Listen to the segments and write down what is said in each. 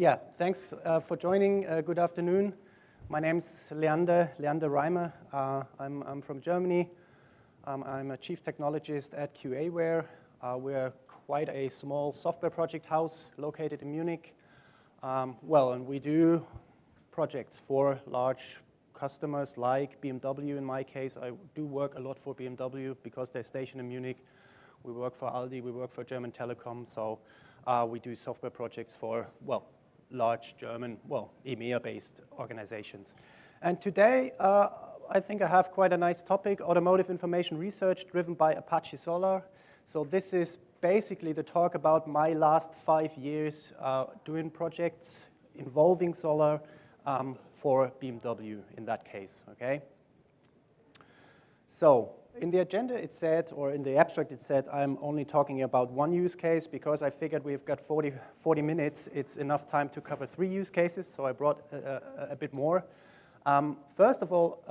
Yeah, thanks for joining. Good afternoon. My name's Leander Reimer. I'm from Germany. I'm a chief technologist at QAware. We're quite a small software project house located in Munich. And we do projects for large customers like BMW. In my case, I do work a lot for BMW because they're stationed in Munich. We work for Aldi, we work for German Telecom, so we do software projects for, large German, EMEA-based organizations. And today, I think I have quite a nice topic, automotive information research driven by Apache Solr. So this is basically the talk about my last 5 years doing projects involving Solr for BMW in that case, okay? So in the agenda it said, or in the abstract it said, I'm only talking about one use case because I figured we've got 40 minutes. It's enough time to cover 3 use cases, so I brought a bit more. First of all,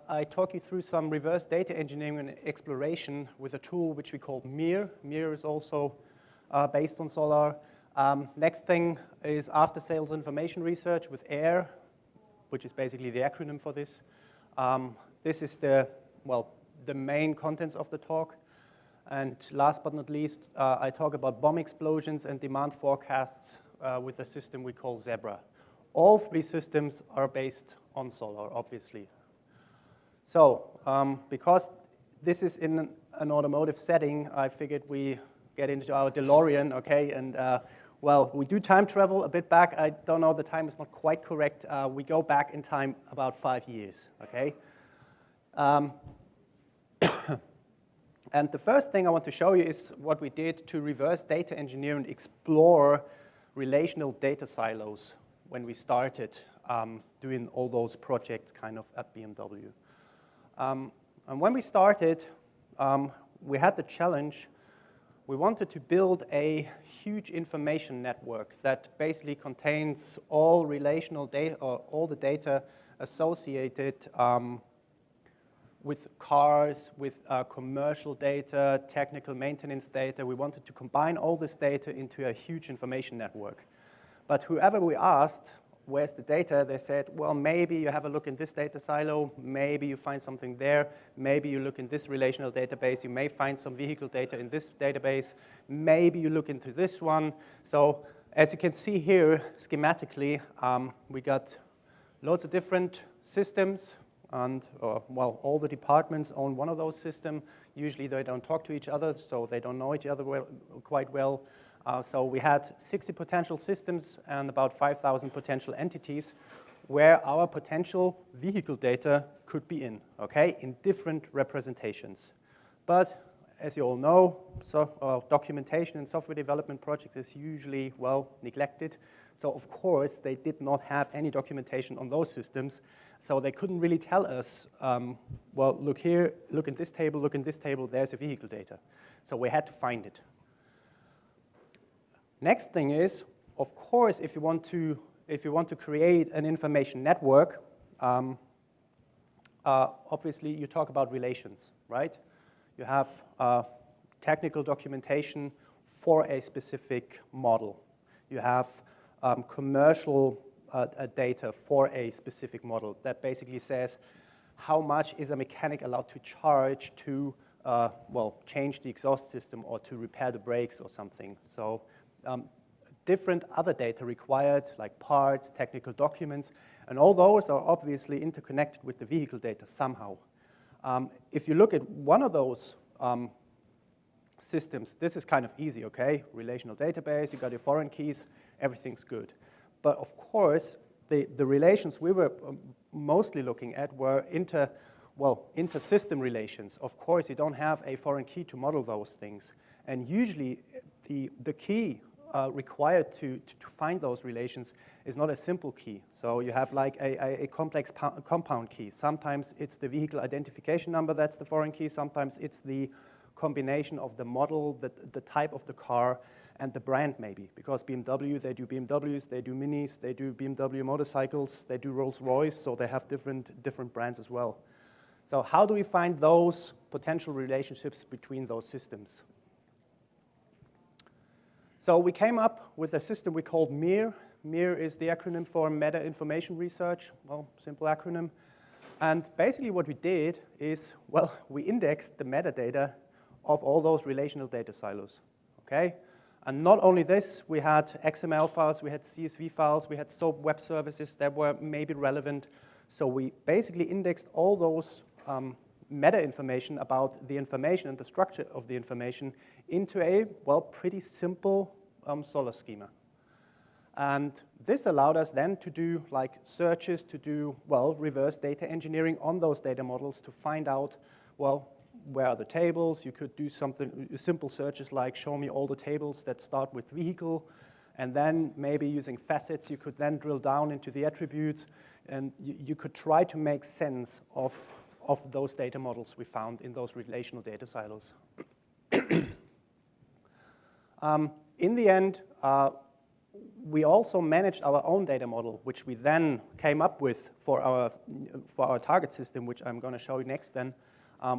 I talk you through some reverse data engineering and exploration with a tool which we call MIR. MIR is also based on Solr. Next thing is after-sales information research with AIR, which is basically the acronym for this. This is the main contents of the talk. And last but not least, I talk about bomb explosions and demand forecasts with a system we call Zebra. All 3 systems are based on Solr, obviously. So because this is in an automotive setting, I figured we get into our DeLorean, okay? And we do time travel a bit back. I don't know, the time is not quite correct. We go back in time about 5 years, okay? And the first thing I want to show you is what we did to reverse data engineer and explore relational data silos when we started doing all those projects kind of at BMW. And when we started, we had the challenge. We wanted to build a huge information network that basically contains all relational data, or all the data associated with cars, with commercial data, technical maintenance data. We wanted to combine all this data into a huge information network. But whoever we asked, where's the data, they said, well, maybe you have a look in this data silo, maybe you find something there, maybe you look in this relational database, you may find some vehicle data in this database, maybe you look into this one. So as you can see here, schematically, we got loads of different systems, and all the departments own one of those systems. Usually they don't talk to each other, so they don't know each other quite well. So we had 60 potential systems and about 5,000 potential entities where our potential vehicle data could be in, okay, in different representations. But as you all know, documentation in software development projects is usually, neglected. So of course, they did not have any documentation on those systems. So they couldn't really tell us, look here, look in this table, there's a vehicle data. So we had to find it. Next thing is, of course, if you want to create an information network, obviously you talk about relations, right? You have technical documentation for a specific model. You have commercial data for a specific model that basically says how much is a mechanic allowed to charge to change the exhaust system or to repair the brakes or something. So different other data required, like parts, technical documents, and all those are obviously interconnected with the vehicle data somehow. If you look at one of those systems, this is kind of easy, okay? Relational database, you got your foreign keys, everything's good. But of course, the relations we were mostly looking at were inter-system relations. Of course, you don't have a foreign key to model those things. And usually, the key required to find those relations is not a simple key. So you have like a complex compound key. Sometimes it's the vehicle identification number that's the foreign key. Sometimes it's the combination of the model, the type of the car, and the brand maybe. Because BMW, they do BMWs, they do Minis, they do BMW motorcycles, they do Rolls-Royce, so they have different brands as well. So how do we find those potential relationships between those systems? So we came up with a system we called MIR. MEIR is the acronym for Meta Information Research, well, simple acronym. And basically what we did is, well, we indexed the metadata of all those relational data silos, okay? And not only this, we had XML files, we had CSV files, we had SOAP web services that were maybe relevant. So we basically indexed all those meta information about the information and the structure of the information into a, well, pretty simple Solr schema. And this allowed us then to do like searches, to do, well, reverse data engineering on those data models to find out, well, where are the tables? You could do something, simple searches like show me all the tables that start with vehicle, and then maybe using facets, you could then drill down into the attributes, and you could try to make sense of those data models we found in those relational data silos. In the end, we also managed our own data model, which we then came up with for our target system, which I'm going to show you next then.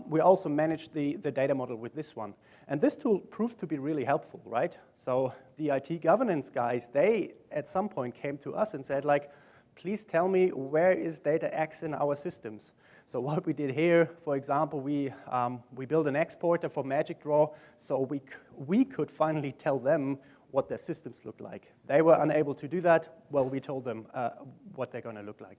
We also managed the data model with this one. And this tool proved to be really helpful, right? So the IT governance guys, they at some point came to us and said, like, please tell me where is data X in our systems. So what we did here, for example, we built an exporter for Magic Draw, so we could finally tell them what their systems look like. They were unable to do that. Well, we told them what they're going to look like.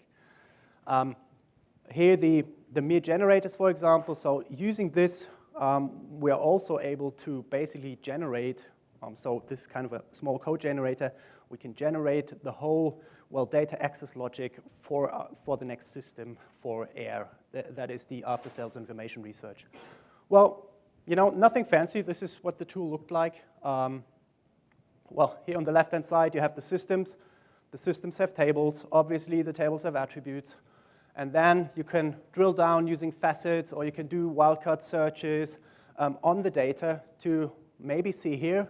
Here, the MEIR generators, for example. So using this, we are also able to basically generate, so this is kind of a small code generator. We can generate the whole, well, data access logic for the next system for AIR. That is the after-sales information research. Well, you know, nothing fancy. This is what the tool looked like. Well, here on the left-hand side, you have the systems. The systems have tables. Obviously, the tables have attributes. And then you can drill down using facets, or you can do wildcard searches on the data to maybe see here.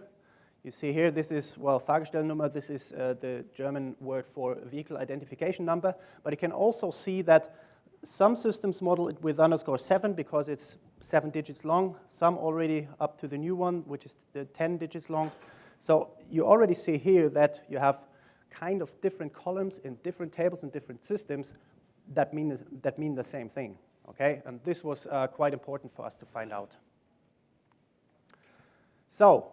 You see here, this is, well, Fahrgestellnummer. This is the German word for vehicle identification number. But you can also see that some systems model it with _7 because it's 7 digits long. Some already up to the new one, which is 10 digits long. So you already see here that you have kind of different columns in different tables and different systems that mean the same thing, okay? And this was quite important for us to find out. So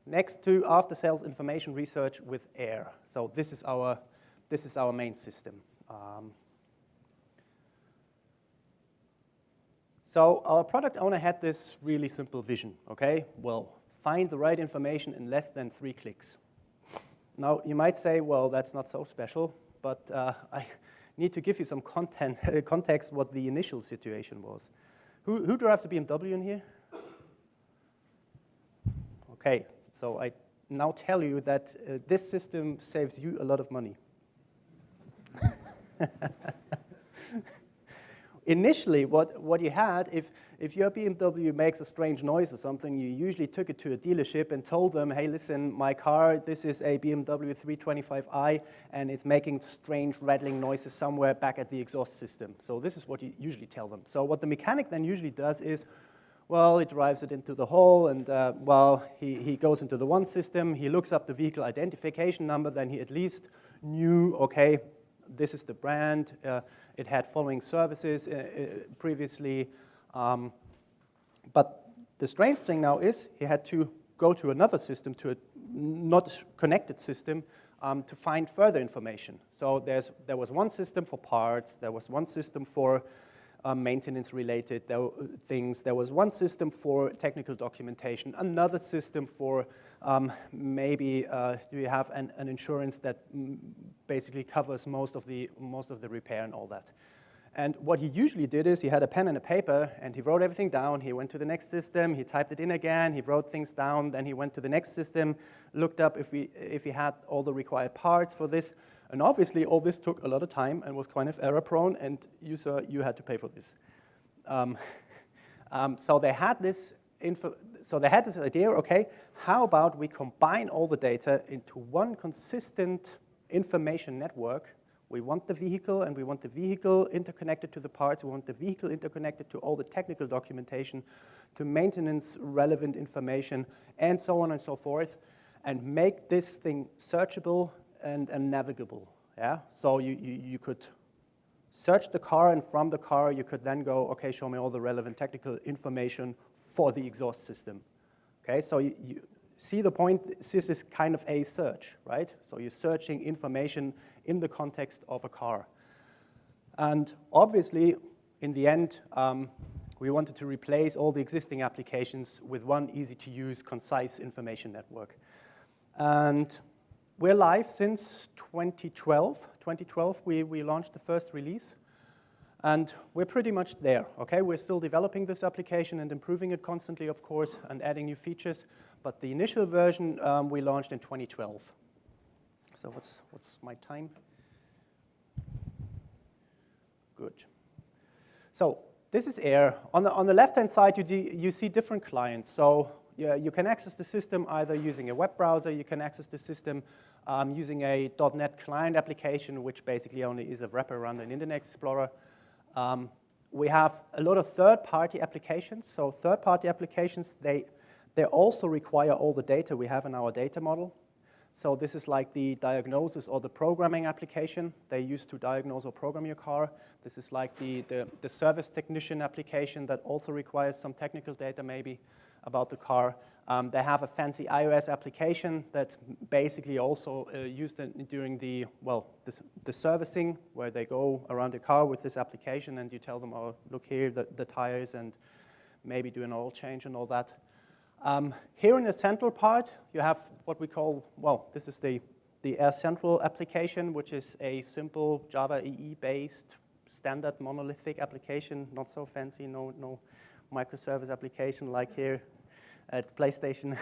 next to after-sales information research with AIR. So this is our main system. So our product owner had this really simple vision, okay? Well, find the right information in less than 3 clicks. Now, you might say, well, that's not so special, but I need to give you some context what the initial situation was. Who drives a BMW in here? Okay, so I now tell you that this system saves you a lot of money. Initially, what you had, if your BMW makes a strange noise or something, you usually took it to a dealership and told them, hey, listen, my car, this is a BMW 325i, and it's making strange rattling noises somewhere back at the exhaust system. So this is what you usually tell them. So what the mechanic then usually does is, well, he drives it into the hole, and well, he goes into the one system, he looks up the vehicle identification number, then he at least knew, okay, this is the brand, it had following services previously. But the strange thing now is he had to go to another system, to a not connected system, to find further information. So there was one system for parts, there was one system for maintenance-related things, there was one system for technical documentation, another system for maybe do you have an insurance that basically covers most of the repair and all that. And what he usually did is he had a pen and a paper, and he wrote everything down. He went to the next system, he typed it in again, he wrote things down, then he went to the next system, looked up if he had all the required parts for this. And obviously, all this took a lot of time and was kind of error-prone, and you had to pay for this. So they had this idea, okay, how about we combine all the data into one consistent information network. We want the vehicle, and we want the vehicle interconnected to the parts. We want the vehicle interconnected to all the technical documentation, to maintenance-relevant information, and so on and so forth, and make this thing searchable and navigable. Yeah, so you could search the car, and from the car you could then go, okay, show me all the relevant technical information for the exhaust system. Okay, so you see the point. This is kind of a search, right? So you're searching information in the context of a car. And obviously, in the end, we wanted to replace all the existing applications with one easy-to-use, concise information network. And we're live since 2012. 2012, we launched the first release. And we're pretty much there, okay? We're still developing this application and improving it constantly, of course, and adding new features. But the initial version we launched in 2012. So what's my time? Good. So this is Air. On the left-hand side, you see different clients. So yeah, you can access the system either using a web browser. You can access the system using a .NET client application, which basically only is a wrapper around an Internet Explorer. We have a lot of third-party applications. So third-party applications, they also require all the data we have in our data model. So this is like the diagnosis or the programming application they use to diagnose or program your car. This is like the service technician application that also requires some technical data maybe about the car. They have a fancy iOS application that's basically also used during the servicing, where they go around the car with this application and you tell them, oh, look here, the tires, and maybe do an oil change and all that. Here in the central part, you have what we call, this is the Air Central application, which is a simple Java EE-based standard monolithic application, not so fancy, no microservice application like here at PlayStation.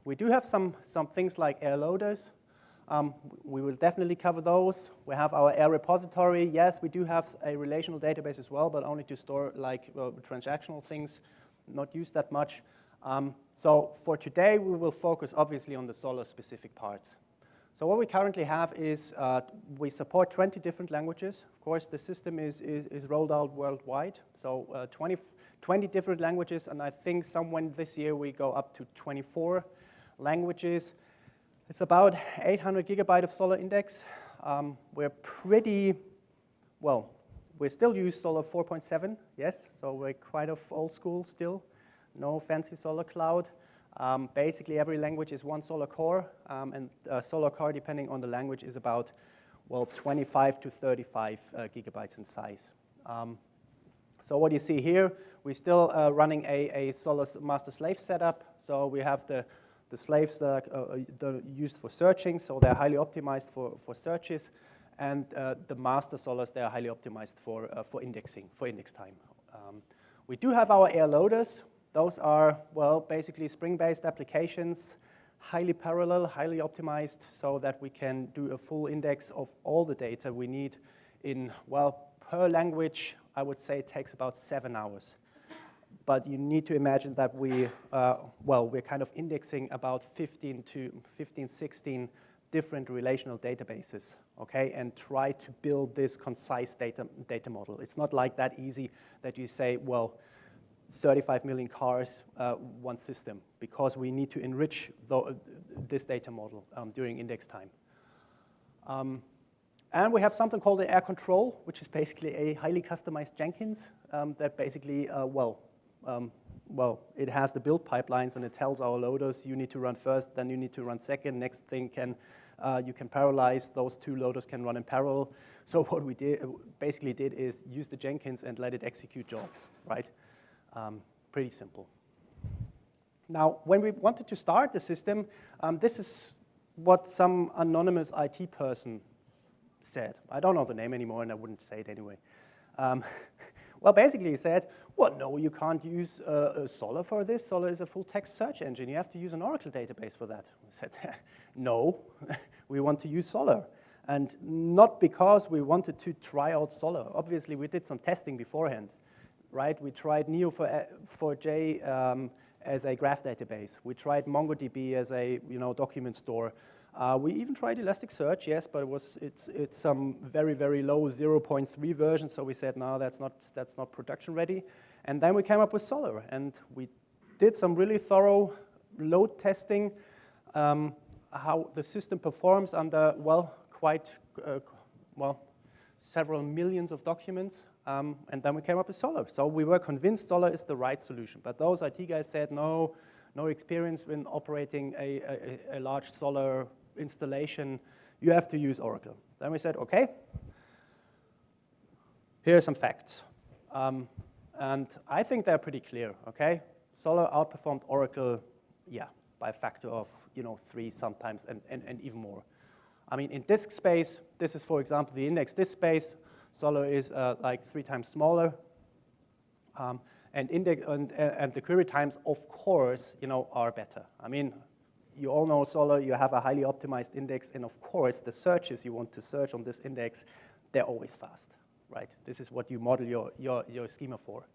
We do have some things like Air Loaders. We will definitely cover those. We have our Air repository. Yes, we do have a relational database as well, but only to store like transactional things, not used that much. So for today, we will focus obviously on the Solr specific parts. So what we currently have is we support 20 different languages. Of course, the system is rolled out worldwide. So 20 different languages, and I think somewhere this year we go up to 24 languages. It's about 800 gigabyte of Solr index. We're pretty, we still use Solr 4.7, yes, so we're quite of old school still. No fancy Solr cloud. Basically, every language is one Solr core, and Solr core, depending on the language, is about, 25 to 35 gigabytes in size. So what you see here, we're still running a Solr master-slave setup. So we have the slaves that are used for searching, so they're highly optimized for searches, and the master Solrs, they are highly optimized for indexing, for index time. We do have our Air Loaders. Those are, basically Spring-based applications, highly parallel, highly optimized, so that we can do a full index of all the data we need in, per language, I would say it takes about 7 hours. But you need to imagine that we're kind of indexing about 15, 16 different relational databases, okay, and try to build this concise data model. It's not like that easy that you say, 35 million cars, one system, because we need to enrich this data model during index time. And we have something called the Air Control, which is basically a highly customized Jenkins that basically, it has the build pipelines, and it tells our loaders, you need to run first, then you need to run second. Next thing you can parallelize. Those two loaders can run in parallel. So what we basically did is use the Jenkins and let it execute jobs, right? Pretty simple. Now, when we wanted to start the system, this is what some anonymous IT person said. I don't know the name anymore, and I wouldn't say it anyway. Basically he said, no, you can't use Solr for this. Solr is a full-text search engine. You have to use an Oracle database for that. I said, no, we want to use Solr. And not because we wanted to try out Solr. Obviously, we did some testing beforehand, right? We tried Neo4j as a graph database. We tried MongoDB as a document store. We even tried Elasticsearch, yes, but it's some very, very low 0.3 version. So we said, no, that's not production ready. And then we came up with Solr, and we did some really thorough load testing. how the system performs under, well, several millions of documents, and then we came up with Solr. So we were convinced Solr is the right solution, but those IT guys said no experience in operating a large Solr installation, you have to use Oracle. Then we said, okay, here are some facts. And I think they're pretty clear, okay? Solr outperformed Oracle, yeah, by a factor of 3 sometimes and even more. I mean, in disk space, this is, for example, the index disk space. Solr is like 3 times smaller. And the query times, of course, are better. I mean, you all know Solr, you have a highly optimized index, and of course, the searches you want to search on this index, they're always fast, right? This is what you model your schema for.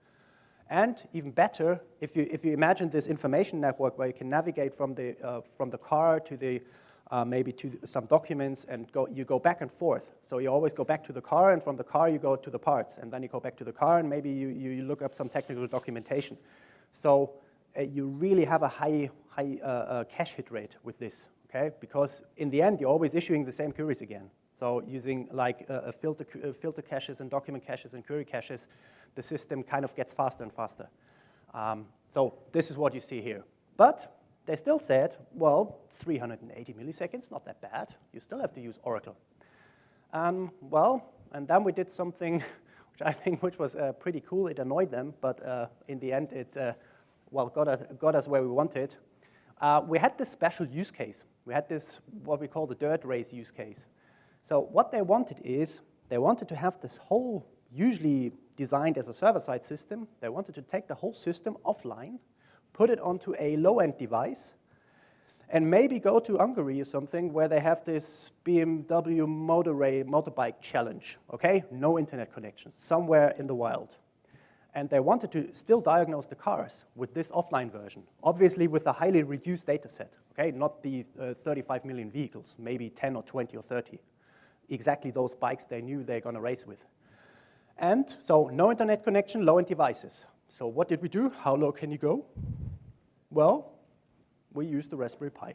And even better, if you imagine this information network where you can navigate from the car to the maybe to some documents, and you go back and forth. So you always go back to the car, and from the car you go to the parts, and then you go back to the car, and maybe you look up some technical documentation. So you really have a high cache hit rate with this, okay? Because in the end, you're always issuing the same queries again. So using like filter caches and document caches and query caches, the system kind of gets faster and faster. So this is what you see here. But they still said, well, 380 milliseconds, not that bad. You still have to use Oracle. And then we did something which was pretty cool. It annoyed them, but in the end, it got us where we wanted. We had this special use case. We had this, what we call the dirt race use case. So what they wanted is, they wanted to have this whole, usually designed as a server-side system, they wanted to take the whole system offline, put it onto a low-end device, and maybe go to Hungary or something where they have this BMW motorbike challenge, okay? No internet connection, somewhere in the wild. And they wanted to still diagnose the cars with this offline version, obviously with a highly reduced data set, okay? Not the 35 million vehicles, maybe 10 or 20 or 30. Exactly those bikes they knew they're going to race with. And so no internet connection, low-end devices. So what did we do? How low can you go? Well, we used the Raspberry Pi.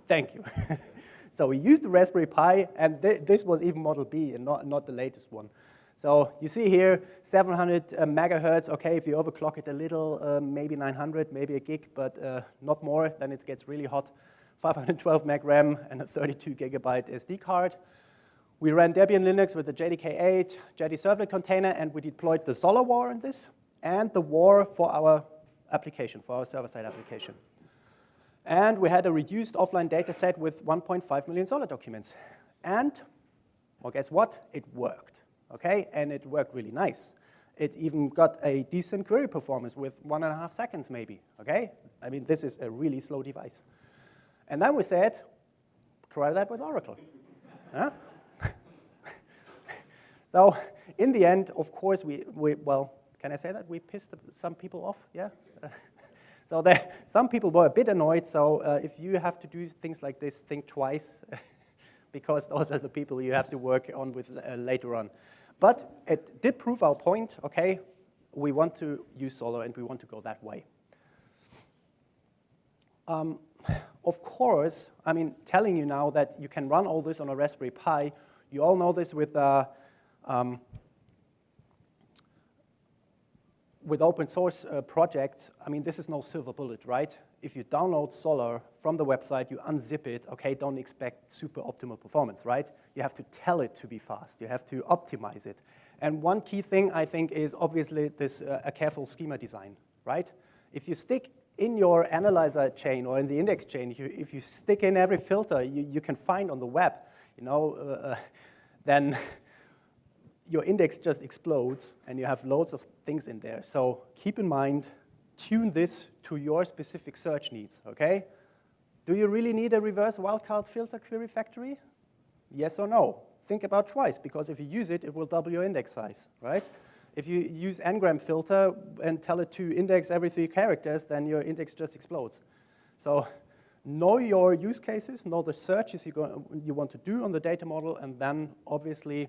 Thank you. So we used the Raspberry Pi, and this was even Model B and not the latest one. So you see here, 700 megahertz. Okay, if you overclock it a little, maybe 900, maybe a gig, but not more, then it gets really hot. 512 meg RAM and a 32 gigabyte SD card. We ran Debian Linux with the JDK8, JD Servlet container, and we deployed the Solr war in this, and the war for our application, for our server-side application. And we had a reduced offline data set with 1.5 million Solr documents. And, well, guess what? It worked, okay? And it worked really nice. It even got a decent query performance with 1.5 seconds maybe, okay? I mean, this is a really slow device. And then we said, try that with Oracle. Huh? So in the end, of course, well, can I say that? We pissed some people off, yeah? So some people were a bit annoyed, so if you have to do things like this, think twice, because those are the people you have to work on with later on. But it did prove our point, okay? We want to use Solr, and we want to go that way. Of course, I mean, telling you now that you can run all this on a Raspberry Pi, you all know this with open source projects. I mean, this is no silver bullet, right? If you download Solr from the website, you unzip it, okay, don't expect super optimal performance, right? You have to tell it to be fast. You have to optimize it. And one key thing, I think, is obviously this a careful schema design, right? If you stick in your analyzer chain or in the index chain, if you stick in every filter you can find on the web, then your index just explodes and you have loads of things in there. So keep in mind, tune this to your specific search needs, okay? Do you really need a reverse wildcard filter query factory? Yes or no? Think about twice, because if you use it, it will double your index size, right? If you use n-gram filter and tell it to index every 3 characters, then your index just explodes. So know your use cases, know the searches you want to do on the data model, and then obviously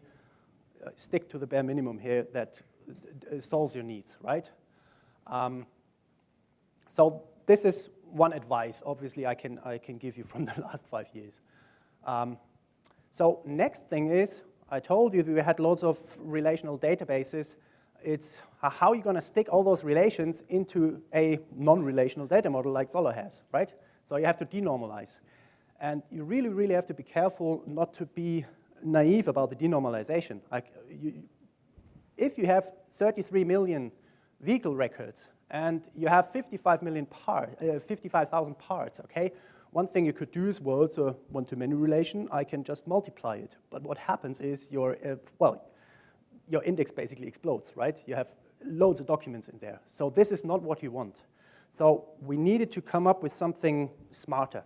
stick to the bare minimum here that solves your needs, right? So this is one advice, obviously, I can give you from the last 5 years. So next thing is, I told you that we had lots of relational databases. It's how you're going to stick all those relations into a non-relational data model like Solr has, right? So you have to denormalize. And you really, really have to be careful not to be naive about the denormalization. If you have 33 million vehicle records and you have 55,000 parts, okay? One thing you could do is, well, it's a one-to-many relation. I can just multiply it. But what happens is your index basically explodes, right? You have loads of documents in there. So this is not what you want. So we needed to come up with something smarter.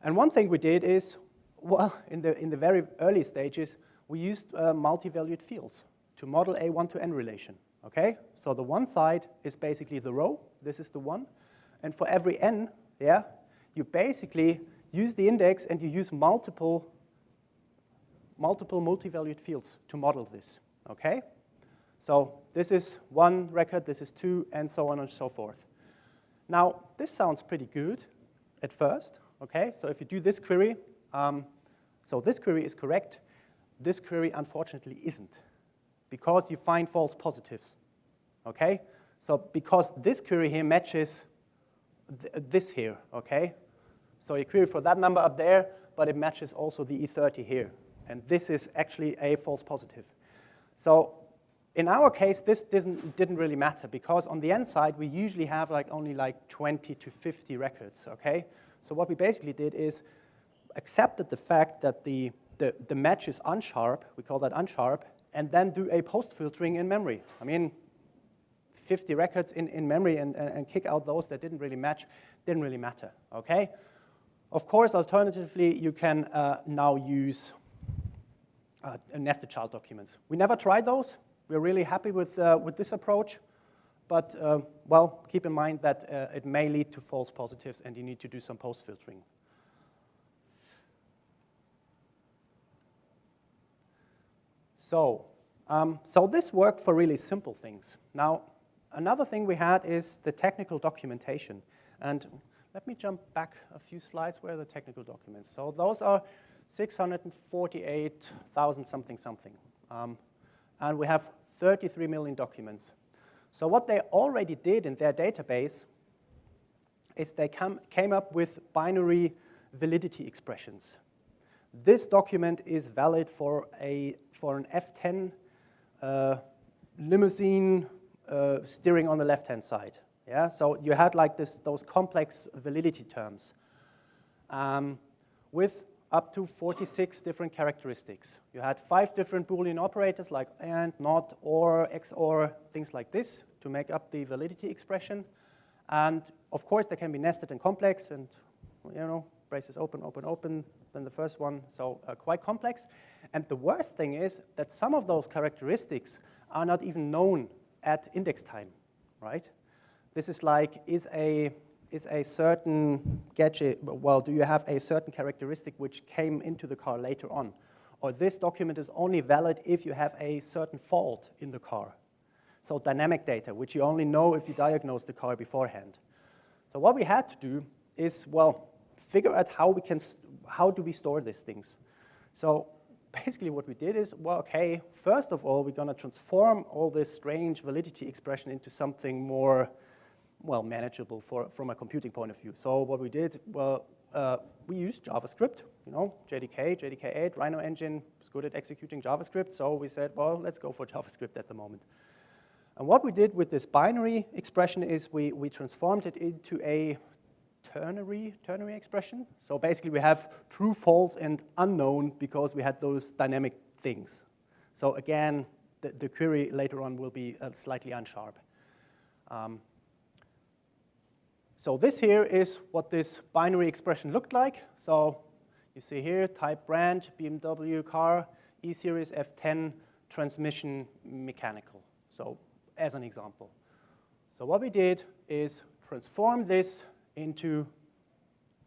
And one thing we did is, well, in the very early stages, we used multivalued fields to model a one-to-n relation, okay? So the one side is basically the row. This is the one. And for every n, yeah, you basically use the index and you use multiple multivalued fields to model this, okay? So this is one record, this is two, and so on and so forth. Now, this sounds pretty good at first, okay? So if you do this query, so this query is correct. This query, unfortunately, isn't, because you find false positives, okay? So because this query here matches this here, okay? So you query for that number up there, but it matches also the E30 here. And this is actually a false positive. So in our case, this didn't really matter, because on the n side, we usually have only 20 to 50 records, okay? So what we basically did is accepted the fact that the match is unsharp, we call that unsharp, and then do a post-filtering in memory. I mean, 50 records in memory and kick out those that didn't really match, didn't really matter, okay? Of course, alternatively, you can now use nested child documents. We never tried those. We're really happy with this approach, but well, keep in mind that it may lead to false positives and you need to do some post-filtering. So this worked for really simple things. Now, another thing we had is the technical documentation. And let me jump back a few slides. Where are the technical documents? So those are 648,000 something. And we have 33 million documents. So what they already did in their database is they came up with binary validity expressions. This document is valid for an F10 limousine steering on the left-hand side. Yeah, so you had those complex validity terms with up to 46 different characteristics. You had 5 different Boolean operators like AND, NOT, OR, XOR, things like this to make up the validity expression. And of course, they can be nested and complex, and braces open, open, open, then the first one, so quite complex. And the worst thing is that some of those characteristics are not even known at index time, right? This is like, is a certain gadget, well, do you have a certain characteristic which came into the car later on? Or this document is only valid if you have a certain fault in the car. So dynamic data, which you only know if you diagnose the car beforehand. So what we had to do is, well, figure out how do we store these things. So basically what we did is, well, okay, first of all, we're going to transform all this strange validity expression into something more, well, manageable from a computing point of view. So what we did, well, we used JavaScript, JDK, JDK8, Rhino engine is good at executing JavaScript. So we said, well, let's go for JavaScript at the moment. And what we did with this binary expression is we transformed it into a ternary expression. So basically we have true, false, and unknown because we had those dynamic things. So again, the query later on will be slightly unsharp. So this here is what this binary expression looked like. So you see here, type brand, BMW car, E-Series F10, transmission mechanical. So as an example. So what we did is transform this into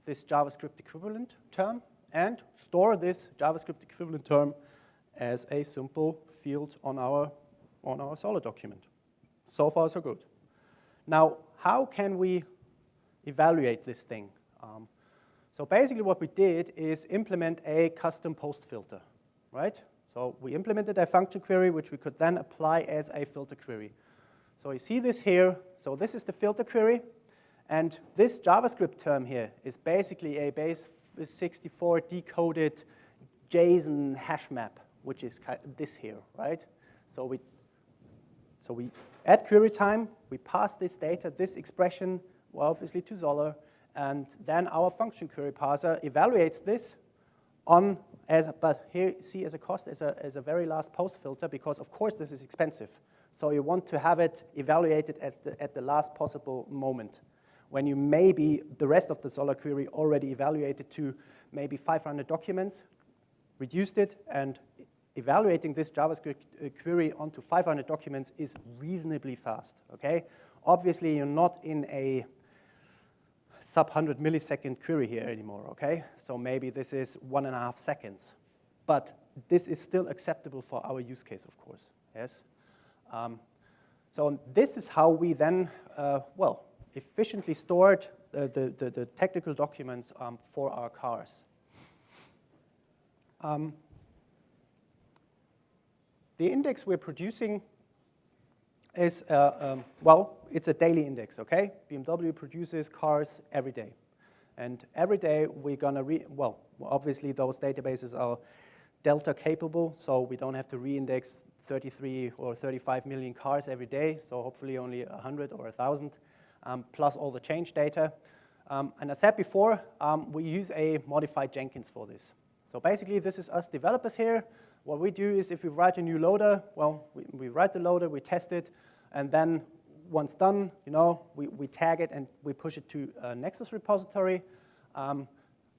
this JavaScript equivalent term and store this JavaScript equivalent term as a simple field on our Solr document. So far, so good. Now, how can we evaluate this thing. So basically what we did is implement a custom post filter, right? So we implemented a function query which we could then apply as a filter query. So you see this here. So this is the filter query. And this JavaScript term here is basically a base64 decoded JSON hash map, which is this here, right? So we at query time, we pass this data, this expression, well, obviously to Solr, and then our function query parser evaluates this on but here see as a cost as a very last post filter, because of course this is expensive. So you want to have it evaluated at the last possible moment, when you maybe the rest of the Solr query already evaluated to maybe 500 documents, reduced it, and evaluating this JavaScript query onto 500 documents is reasonably fast, okay? Obviously, you're not in a sub-100 millisecond query here anymore, okay? So maybe this is 1.5 seconds. But this is still acceptable for our use case, of course, yes? So this is how we then, well, efficiently stored the technical documents for our cars. The index we're producing is, well, it's a daily index, okay? BMW produces cars every day. And every day we're gonna well, obviously those databases are delta capable, so we don't have to re-index 33 or 35 million cars every day, so hopefully only 100 or 1,000, plus all the change data. And as I said before, we use a modified Jenkins for this. So basically this is us developers here. What we do is if we write a new loader, well, we write the loader, we test it, and then once done, you know, we tag it and we push it to a Nexus repository.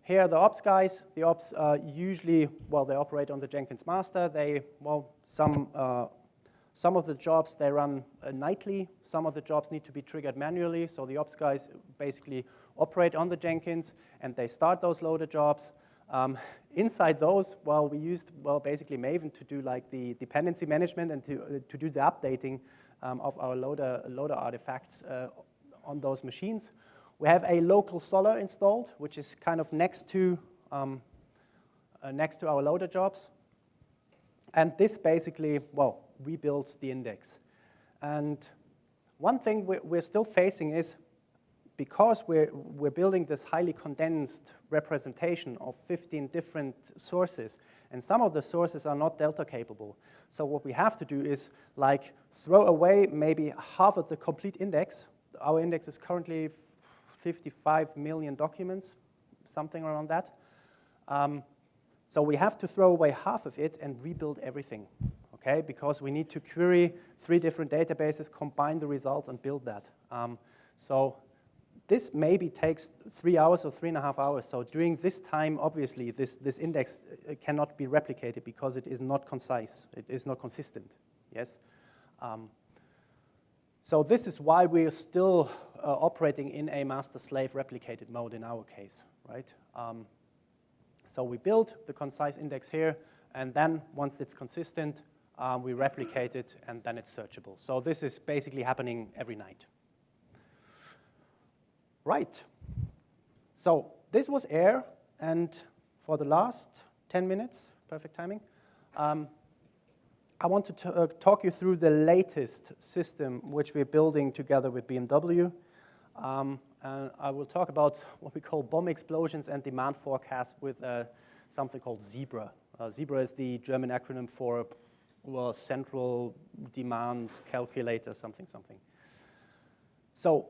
Here are the ops guys. The ops usually, well, they operate on the Jenkins master. They, well, some of the jobs they run nightly. Some of the jobs need to be triggered manually. So the ops guys basically operate on the Jenkins and they start those loader jobs. Inside those, well, we used, well, basically Maven to do like the dependency management and to do the updating of our loader artifacts on those machines. We have a local Solr installed, which is kind of next to our loader jobs. And this basically, well, rebuilds the index. And one thing we're still facing is, because we're building this highly condensed representation of 15 different sources, and some of the sources are not delta capable. So what we have to do is like throw away maybe half of the complete index. Our index is currently 55 million documents, something around that. So we have to throw away half of it and rebuild everything, okay? Because we need to query 3 different databases, combine the results, and build that. So this maybe takes 3 hours or 3.5 hours. So during this time, obviously, this index cannot be replicated because it is not concise. It is not consistent, yes? So this is why we are still operating in a master-slave replicated mode in our case, right? So we build the concise index here, and then once it's consistent, we replicate it, and then it's searchable. So this is basically happening every night. Right. So this was air, and for the last 10 minutes, perfect timing, I want to talk you through the latest system which we're building together with BMW. And I will talk about what we call bomb explosions and demand forecast with something called Zebra. Zebra is the German acronym for, well, Central Demand Calculator, something. So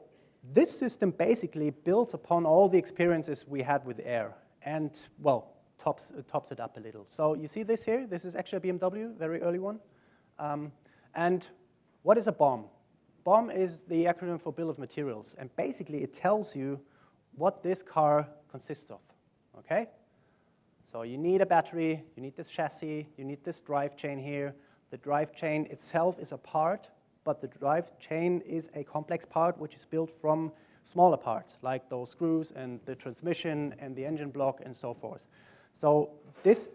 this system basically builds upon all the experiences we had with air and, well, tops it up a little. So you see this here? This is actually a BMW, very early one. And what is a BOM? BOM is the acronym for Bill of Materials. And basically, it tells you what this car consists of, okay? So you need a battery, you need this chassis, you need this drive chain here. The drive chain itself is a part, but the drive chain is a complex part which is built from smaller parts, like those screws and the transmission and the engine block and so forth. So this,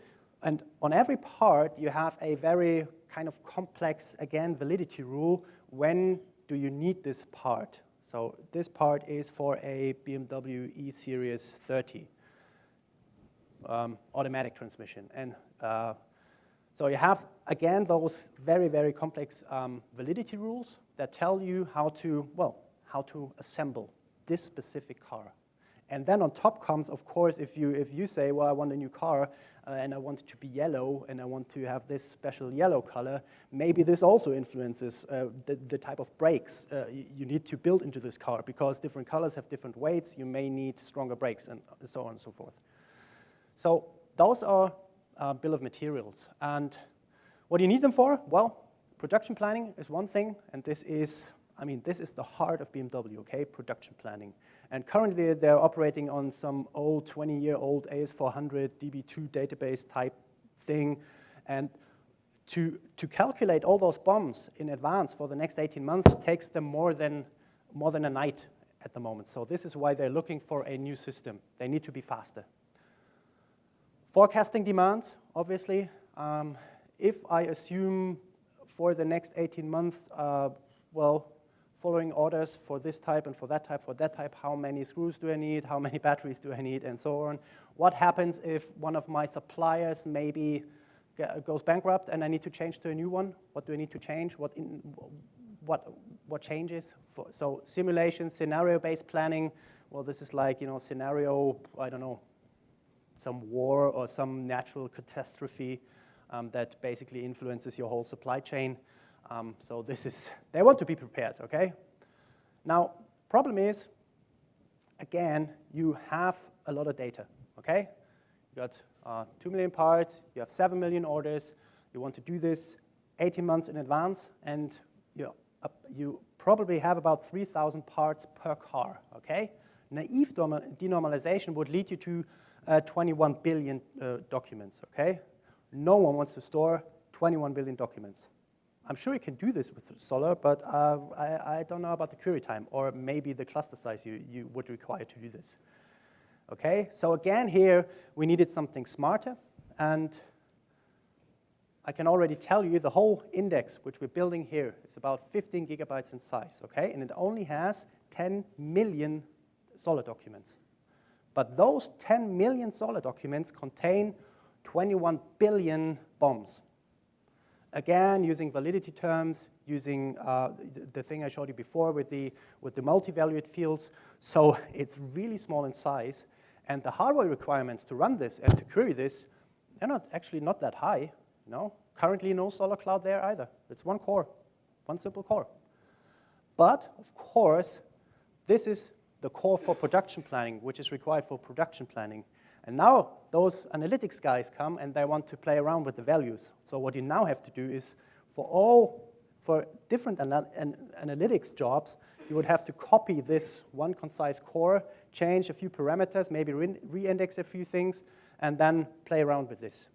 and on every part, you have a very kind of complex, again, validity rule. When do you need this part? So this part is for a BMW E-Series 30 automatic transmission. And so you have, again, those very, very complex validity rules that tell you how to assemble this specific car. And then on top comes, of course, if you say, well, I want a new car, and I want it to be yellow, and I want to have this special yellow color, maybe this also influences the type of brakes you need to build into this car, because different colors have different weights, you may need stronger brakes, and so on and so forth. So those are bill of materials. And what do you need them for? Well, production planning is one thing, and this is the heart of BMW, okay, production planning. And currently they're operating on some old 20-year-old AS400 DB2 database type thing. And to calculate all those BOMs in advance for the next 18 months takes them more than a night at the moment. So this is why they're looking for a new system. They need to be faster. Forecasting demands, obviously. If I assume for the next 18 months, following orders for this type and for that type, how many screws do I need, how many batteries do I need, and so on. What happens if one of my suppliers maybe goes bankrupt and I need to change to a new one? What do I need to change? What changes? So simulation, scenario-based planning, well, this is like, scenario, I don't know, some war or some natural catastrophe that basically influences your whole supply chain. So they want to be prepared, okay? Now, problem is, again, you have a lot of data, okay? You got 2 million parts, you have 7 million orders, you want to do this 18 months in advance, and you probably have about 3,000 parts per car, okay? Naive denormalization would lead you to 21 billion documents, okay? No one wants to store 21 billion documents. I'm sure you can do this with Solr, but I don't know about the query time, or maybe the cluster size you would require to do this. Okay, so again here, we needed something smarter, and I can already tell you the whole index which we're building here is about 15 gigabytes in size, okay? And it only has 10 million Solr documents. But those 10 million Solr documents contain 21 billion BOMs. Again, using validity terms, using the thing I showed you before with the multivalued fields. So it's really small in size. And the hardware requirements to run this and to query this, they're actually not that high. Currently no Solr cloud there either. It's one core, one simple core. But of course, this is the core for production planning, which is required for production planning. And now those analytics guys come and they want to play around with the values. So what you now have to do is for different analytics jobs, you would have to copy this one concise core, change a few parameters, maybe re-index a few things, and then play around with this.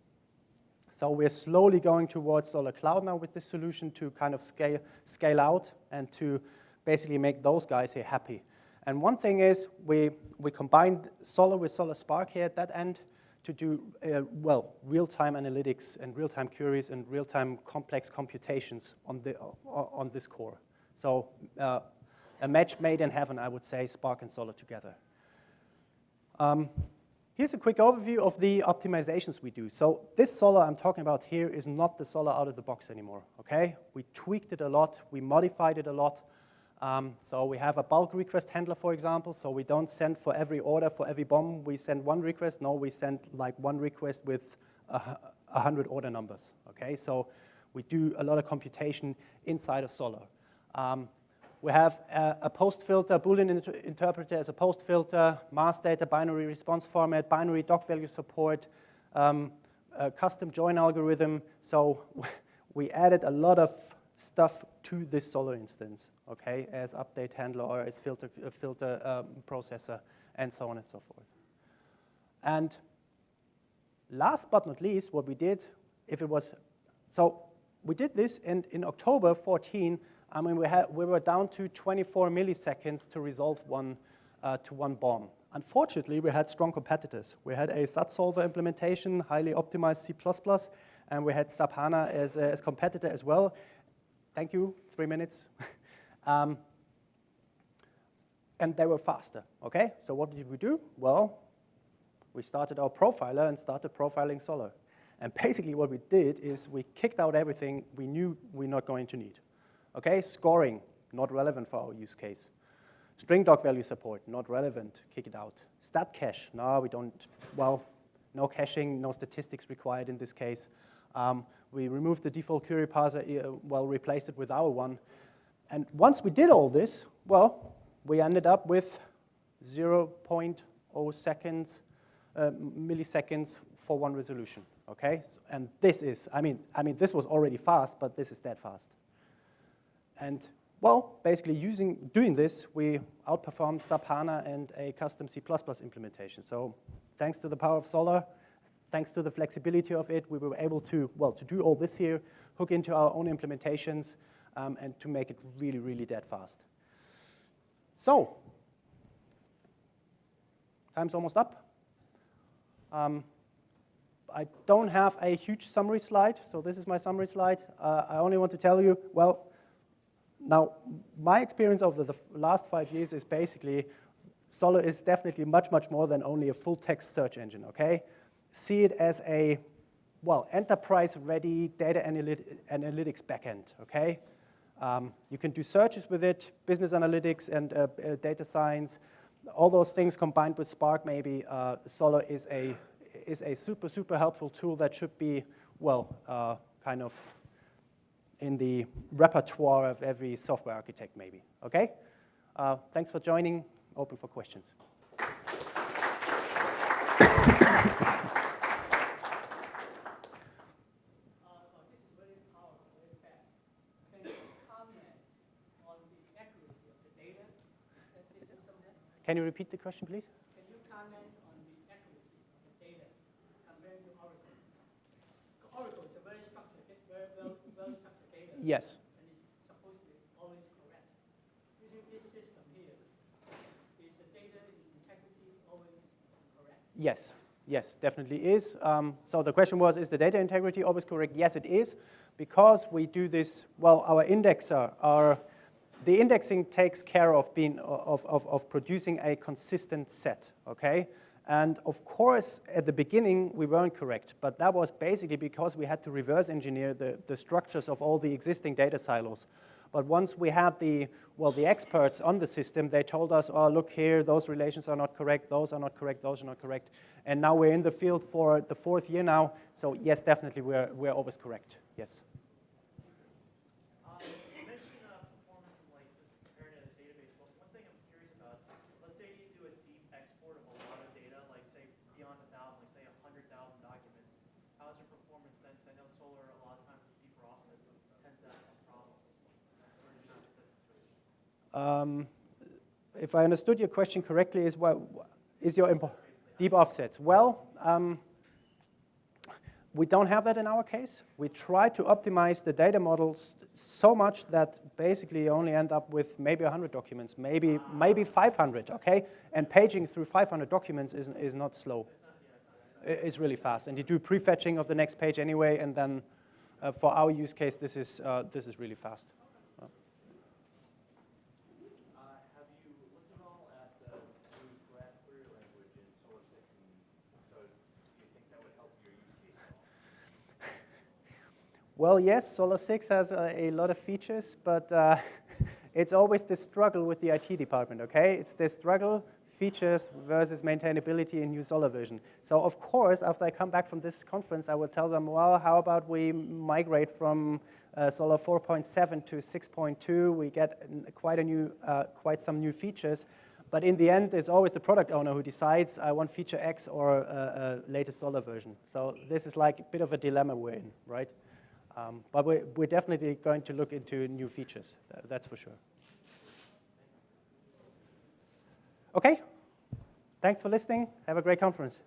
So we're slowly going towards Solr Cloud now with this solution to kind of scale out and to basically make those guys here happy. And one thing is we combined Solr with Solr Spark here at that end to do, real-time analytics and real-time queries and real-time complex computations on this core. So a match made in heaven, I would say, Spark and Solr together. Here's a quick overview of the optimizations we do. So this Solr I'm talking about here is not the Solr out of the box anymore, okay? We tweaked it a lot, we modified it a lot. So we have a bulk request handler, for example, so we don't send for every order, for every BOM, we send one request. No, we send like one request with 100 order numbers, okay? So we do a lot of computation inside of Solr. We have a postfilter, Boolean interpreter as a postfilter, mass data, binary response format, binary doc value support, a custom join algorithm. So we added a lot of stuff to this Solr instance, okay, as update handler or as filter processor, and so on and so forth. And last but not least, what we did, we did this, and in October 14, we were down to 24 milliseconds to resolve one BOM. Unfortunately, we had strong competitors. We had a SAT solver implementation, highly optimized C++, and we had SAP HANA as competitor as well. Thank you, 3 minutes. and they were faster, okay? So what did we do? Well, we started our profiler and started profiling Solr. And basically what we did is we kicked out everything we knew we're not going to need, okay? Scoring, not relevant for our use case. String doc value support, not relevant, kick it out. Stat cache, no, we don't, well, no caching, no statistics required in this case. We removed the default query parser, well, replaced it with our one. And once we did all this, well, we ended up with 0.0 seconds, milliseconds for one resolution, okay? And this is, I mean, this was already fast, but this is that fast. And, well, basically doing this, we outperformed SAP HANA and a custom C++ implementation. So thanks to the power of Solr, thanks to the flexibility of it, we were able to, well, to do all this here, hook into our own implementations, and to make it really, really that fast. So, time's almost up. I don't have a huge summary slide, so this is my summary slide. I only want to tell you, well, now, my experience over the last 5 years is basically, Solr is definitely much, much more than only a full-text search engine, okay? See it as a, well, enterprise-ready data analytics backend, okay? You can do searches with it, business analytics and data science, all those things combined with Spark maybe. Solr is a super, super helpful tool that should be, well, kind of in the repertoire of every software architect maybe, okay? Thanks for joining, open for questions. Can you repeat the question, please? Can you comment on the accuracy of the data compared to Oracle? Oracle is a very structured, very well-structured data. Yes. And it's supposed to be always correct. Using this system here, is the data integrity always correct? Yes. Yes, definitely is. So the question was, is the data integrity always correct? Yes, it is. Because we do this, well, our indexer the indexing takes care of producing a consistent set, okay? And of course, at the beginning, we weren't correct, but that was basically because we had to reverse engineer the structures of all the existing data silos. But once we had the experts on the system, they told us, oh, look here, those relations are not correct, those are not correct, those are not correct. And now we're in the field for the 4th year now, so yes, definitely, we're always correct, yes. If I understood your question correctly, is your deep offsets? Well, we don't have that in our case. We try to optimize the data models so much that basically you only end up with maybe 100 documents, maybe 500, okay? And paging through 500 documents is not slow. It's really fast. And you do prefetching of the next page anyway, and then for our use case, this is really fast. Well, yes, Solr 6 has a lot of features, but it's always the struggle with the IT department, okay? It's the struggle, features versus maintainability in new Solr version. So of course, after I come back from this conference, I will tell them, well, how about we migrate from Solr 4.7 to 6.2? We get quite some new features. But in the end, it's always the product owner who decides, I want feature X or a latest Solr version. So this is like a bit of a dilemma we're in, right? But we're definitely going to look into new features, that's for sure. Okay, thanks for listening. Have a great conference.